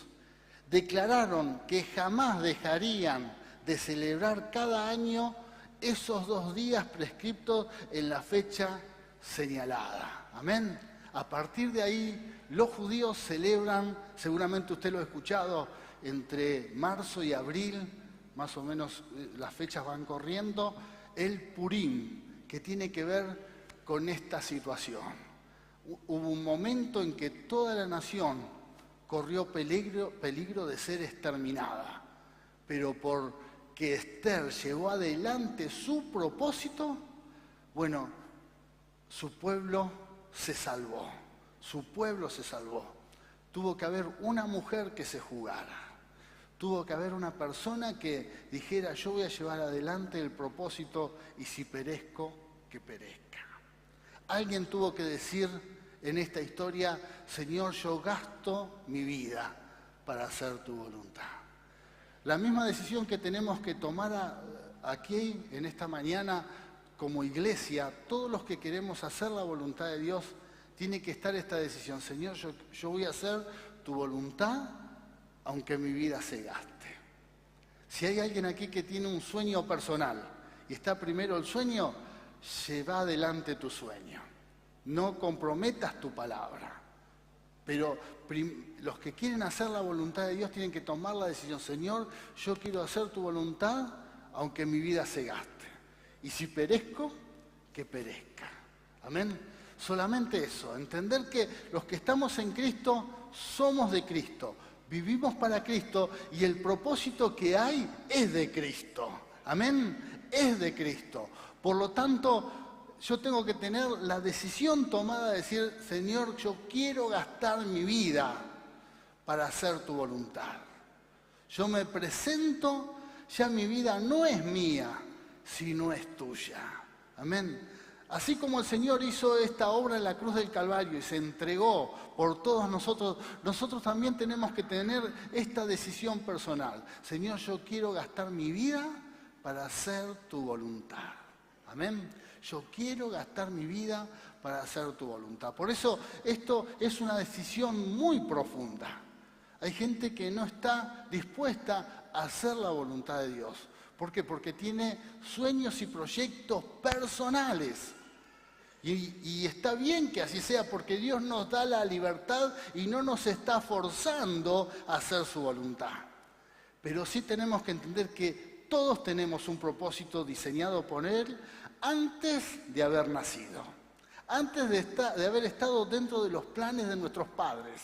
declararon que jamás dejarían de celebrar cada año esos 2 días prescriptos en la fecha señalada. Amén. A partir de ahí, los judíos celebran, seguramente usted lo ha escuchado, entre marzo y abril, más o menos las fechas van corriendo, el Purim, que tiene que ver con esta situación. Hubo un momento en que toda la nación corrió peligro de ser exterminada, pero porque Esther llevó adelante su propósito, bueno, su pueblo se salvó, su pueblo se salvó. Tuvo que haber una mujer que se jugara. Tuvo que haber una persona que dijera, yo voy a llevar adelante el propósito y si perezco, que perezca. Alguien tuvo que decir en esta historia, Señor, yo gasto mi vida para hacer tu voluntad. La misma decisión que tenemos que tomar aquí en esta mañana como iglesia, todos los que queremos hacer la voluntad de Dios, tiene que estar esta decisión. Señor, yo voy a hacer tu voluntad aunque mi vida se gaste. Si hay alguien aquí que tiene un sueño personal y está primero el sueño, lleva adelante tu sueño. No comprometas tu palabra. Pero los que quieren hacer la voluntad de Dios tienen que tomar la decisión. Señor, yo quiero hacer tu voluntad aunque mi vida se gaste. Y si perezco, que perezca. Amén. Solamente eso, entender que los que estamos en Cristo somos de Cristo. Vivimos para Cristo y el propósito que hay es de Cristo. Amén. Es de Cristo. Por lo tanto, yo tengo que tener la decisión tomada de decir, Señor, yo quiero gastar mi vida para hacer tu voluntad. Yo me presento, ya mi vida no es mía, sino es tuya. Amén. Así como el Señor hizo esta obra en la cruz del Calvario y se entregó por todos nosotros, nosotros también tenemos que tener esta decisión personal. Señor, yo quiero gastar mi vida para hacer tu voluntad. Amén. Yo quiero gastar mi vida para hacer tu voluntad. Por eso esto es una decisión muy profunda. Hay gente que no está dispuesta a hacer la voluntad de Dios. ¿Por qué? Porque tiene sueños y proyectos personales. Y está bien que así sea, porque Dios nos da la libertad y no nos está forzando a hacer su voluntad. Pero sí tenemos que entender que todos tenemos un propósito diseñado por Él antes de haber nacido, antes de haber estado dentro de los planes de nuestros padres.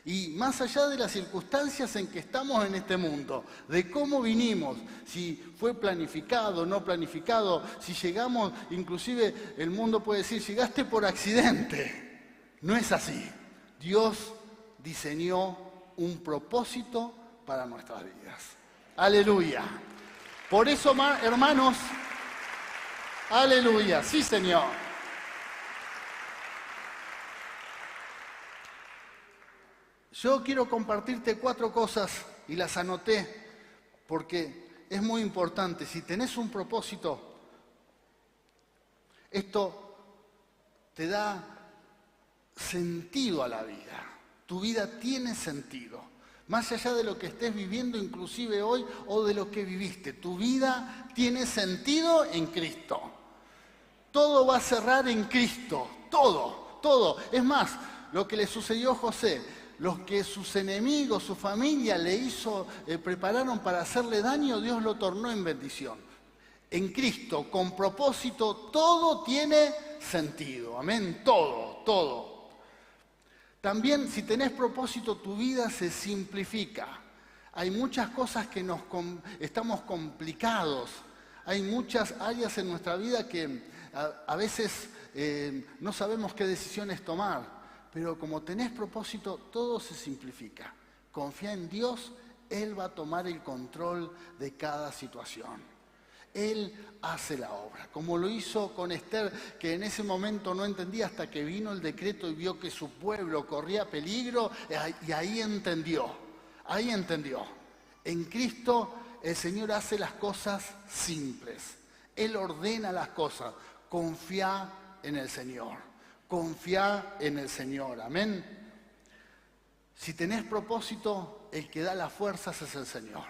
Y más allá de las circunstancias en que estamos en este mundo, de cómo vinimos, si fue planificado, no planificado, si llegamos, inclusive el mundo puede decir, llegaste por accidente. No es así. Dios diseñó un propósito para nuestras vidas. Aleluya. Por eso, hermanos, aleluya. Sí, Señor. Yo quiero compartirte 4 cosas y las anoté porque es muy importante. Si tenés un propósito, esto te da sentido a la vida. Tu vida tiene sentido. Más allá de lo que estés viviendo inclusive hoy o de lo que viviste, tu vida tiene sentido en Cristo. Todo va a cerrar en Cristo. Todo, todo. Es más, lo que le sucedió a José, los que sus enemigos, su familia prepararon para hacerle daño, Dios lo tornó en bendición. En Cristo, con propósito, todo tiene sentido. Amén. Todo, todo. También, si tenés propósito, tu vida se simplifica. Hay muchas cosas que estamos complicados. Hay muchas áreas en nuestra vida que A veces no sabemos qué decisiones tomar, pero como tenés propósito, todo se simplifica. Confía en Dios, Él va a tomar el control de cada situación. Él hace la obra, como lo hizo con Esther, que en ese momento no entendía hasta que vino el decreto y vio que su pueblo corría peligro, y ahí entendió. En Cristo el Señor hace las cosas simples. Él ordena las cosas. Confía en el Señor. Confía en el Señor. Amén. Si tenés propósito, el que da las fuerzas es el Señor.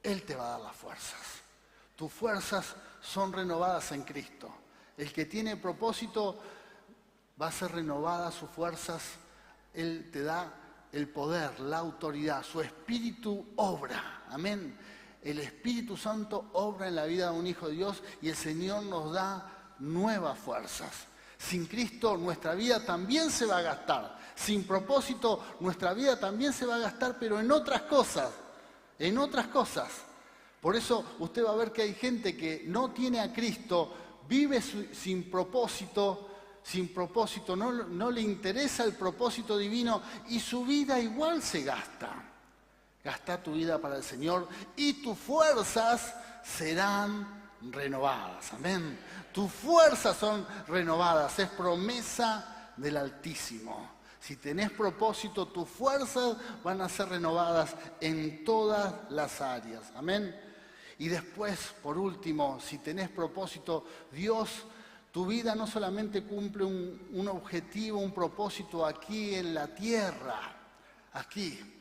Él te va a dar las fuerzas. Tus fuerzas son renovadas en Cristo. El que tiene propósito va a ser renovada sus fuerzas. Él te da el poder, la autoridad. Su Espíritu obra. Amén. El Espíritu Santo obra en la vida de un hijo de Dios y el Señor nos da nuevas fuerzas. Sin Cristo nuestra vida también se va a gastar. Sin propósito nuestra vida también se va a gastar, pero en otras cosas. Por eso usted va a ver que hay gente que no tiene a Cristo, vive sin propósito, no le interesa el propósito divino y su vida igual se gasta. Gasta tu vida para el Señor y tus fuerzas serán renovadas. Amén. Tus fuerzas son renovadas, es promesa del Altísimo. Si tenés propósito, tus fuerzas van a ser renovadas en todas las áreas. Amén. Y después, por último, si tenés propósito, Dios, tu vida no solamente cumple un objetivo, un propósito aquí en la tierra, aquí.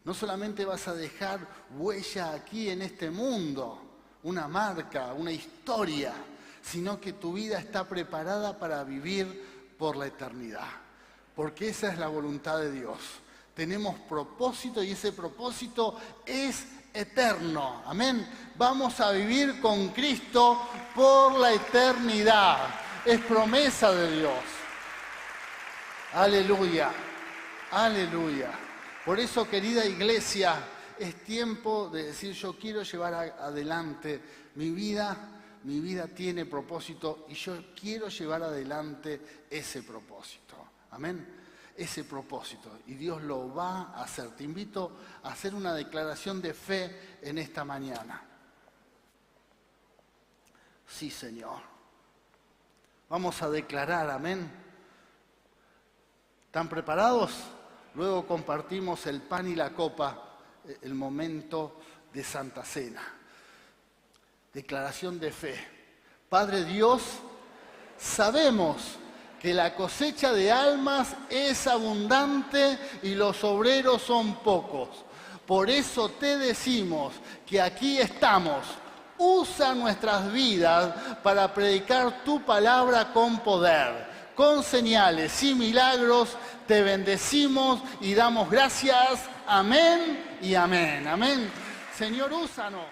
No solamente vas a dejar huella aquí en este mundo, una marca, una historia, sino que tu vida está preparada para vivir por la eternidad. Porque esa es la voluntad de Dios. Tenemos propósito y ese propósito es eterno. Amén. Vamos a vivir con Cristo por la eternidad. Es promesa de Dios. Aleluya. Aleluya. Por eso, querida iglesia, es tiempo de decir, yo quiero llevar adelante mi vida tiene propósito y yo quiero llevar adelante ese propósito. Amén. Ese propósito. Y Dios lo va a hacer. Te invito a hacer una declaración de fe en esta mañana. Sí, Señor. Vamos a declarar, amén. ¿Están preparados? Luego compartimos el pan y la copa, el momento de Santa Cena. Declaración de fe. Padre Dios, sabemos que la cosecha de almas es abundante y los obreros son pocos. Por eso te decimos que aquí estamos. Usa nuestras vidas para predicar tu palabra con poder, con señales y milagros. Te bendecimos y damos gracias. Amén y amén. Amén. Señor, úsanos.